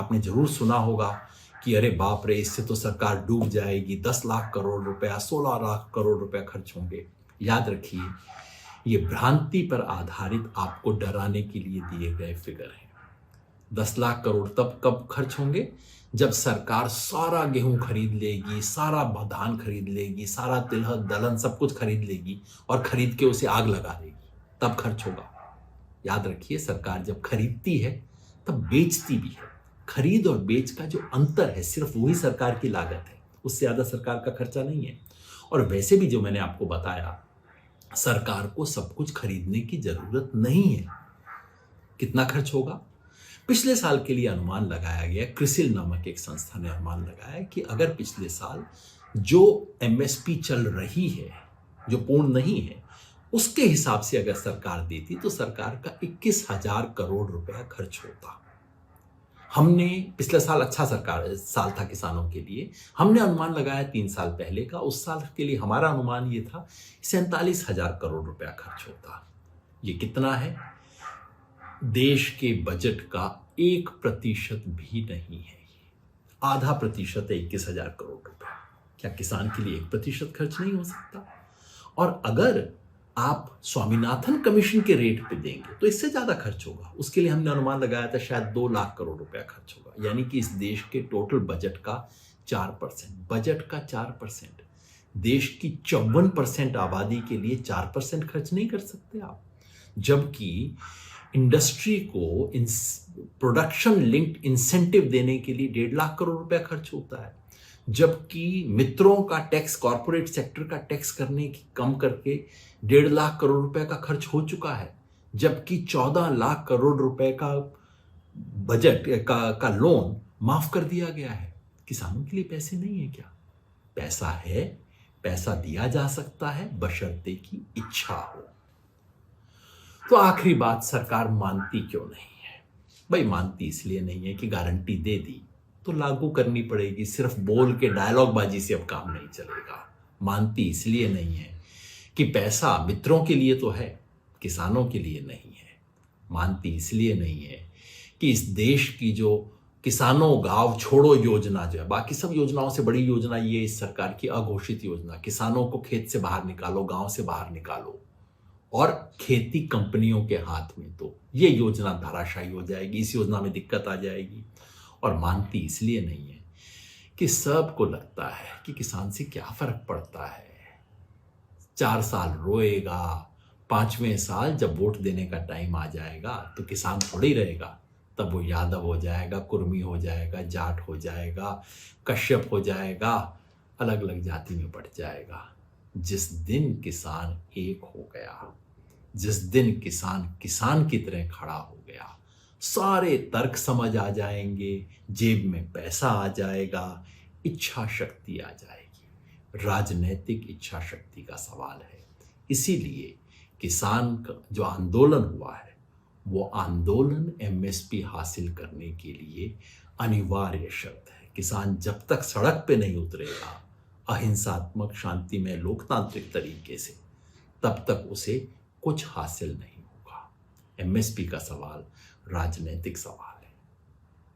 आपने जरूर सुना होगा कि अरे बाप रे, इससे तो सरकार डूब जाएगी, 10 लाख करोड़ रुपया, 16 लाख करोड़ रुपया खर्च होंगे। याद रखिए, ये भ्रांति पर आधारित आपको डराने के लिए दिए गए फिगर हैं। 10 लाख करोड़ तब कब खर्च होंगे जब सरकार सारा गेहूं खरीद लेगी, सारा धान खरीद लेगी, सारा तिलहन दलहन सब कुछ खरीद लेगी और खरीद के उसे आग लगा देगी, तब खर्च होगा। याद रखिए, सरकार जब खरीदती है तब बेचती भी है। खरीद और बेच का जो अंतर है सिर्फ वही सरकार की लागत है, उससे ज्यादा सरकार का खर्चा नहीं है। और वैसे भी जो मैंने आपको बताया, सरकार को सब कुछ खरीदने की जरूरत नहीं है। कितना खर्च होगा? पिछले साल के लिए अनुमान लगाया गया, क्रिसिल नामक एक संस्था ने अनुमान लगाया कि अगर पिछले साल जो एमएसपी चल रही है, जो पूर्ण नहीं है, उसके हिसाब से अगर सरकार देती तो सरकार का 21,000 करोड़ रुपया खर्च होता। हमने पिछले साल अच्छा साल था किसानों के लिए, हमने अनुमान लगाया 3 साल पहले का, उस साल के लिए हमारा अनुमान ये था 47,000 करोड़ रुपया खर्च होता। ये कितना है? देश के बजट का 1% भी नहीं है। आधा प्रतिशत है 21,000 करोड़ रुपया। क्या किसान के लिए 1% खर्च नहीं हो सकता? और अगर आप स्वामीनाथन कमीशन के रेट पे देंगे तो इससे ज्यादा खर्च होगा। उसके लिए हमने अनुमान लगाया था शायद 2 लाख करोड़ रुपया खर्च होगा, यानी कि इस देश के टोटल बजट का 4%। बजट का 4%, देश की 54% आबादी के लिए 4% खर्च नहीं कर सकते आप। जबकि इंडस्ट्री को प्रोडक्शन लिंक्ड इंसेंटिव देने के लिए 1.5 लाख करोड़ रुपया खर्च होता है, जबकि मित्रों का टैक्स, कॉर्पोरेट सेक्टर का टैक्स करने की कम करके 1.5 लाख करोड़ रुपए का खर्च हो चुका है, जबकि 14 लाख करोड़ रुपए का बजट का लोन माफ कर दिया गया है। किसानों के लिए पैसे नहीं है क्या? पैसा है, पैसा दिया जा सकता है बशर्ते की इच्छा हो। तो आखिरी बात, सरकार मानती क्यों नहीं है? भाई मानती इसलिए नहीं है कि गारंटी दे दी तो लागू करनी पड़ेगी, सिर्फ बोल के डायलॉग बाजी से अब काम नहीं चलेगा। मानती इसलिए नहीं है कि पैसा मित्रों के लिए तो है, किसानों के लिए नहीं है। मानती इसलिए नहीं है कि इस देश की जो किसानों गांव छोड़ो योजना जो है, बाकी सब योजनाओं से बड़ी योजना ये इस सरकार की अघोषित योजना, किसानों को खेत से बाहर निकालो, गांव से बाहर निकालो और खेती कंपनियों के हाथ में, तो ये योजना धराशायी हो जाएगी, इस योजना में दिक्कत आ जाएगी। और मानती इसलिए नहीं है कि सबको लगता है कि किसान से क्या फर्क पड़ता है, 4 साल रोएगा, 5वें साल जब वोट देने का टाइम आ जाएगा तो किसान थोड़ी रहेगा, तब वो यादव हो जाएगा, कुर्मी हो जाएगा, जाट हो जाएगा, कश्यप हो जाएगा, अलग अलग जाति में बढ़ जाएगा। जिस दिन किसान एक हो गया, जिस दिन किसान किसान की तरह खड़ा हो गया, सारे तर्क समझ आ जाएंगे, जेब में पैसा आ जाएगा, इच्छा शक्ति आ जाएगी। राजनैतिक इच्छा शक्ति का सवाल है। इसीलिए किसान का जो आंदोलन हुआ है, वो आंदोलन एमएसपी हासिल करने के लिए अनिवार्य शर्त है। किसान जब तक सड़क पे नहीं उतरेगा अहिंसात्मक, शांतिमय, लोकतांत्रिक तरीके से, तब तक उसे कुछ हासिल नहीं होगा। एमएसपी का सवाल राजनीतिक सवाल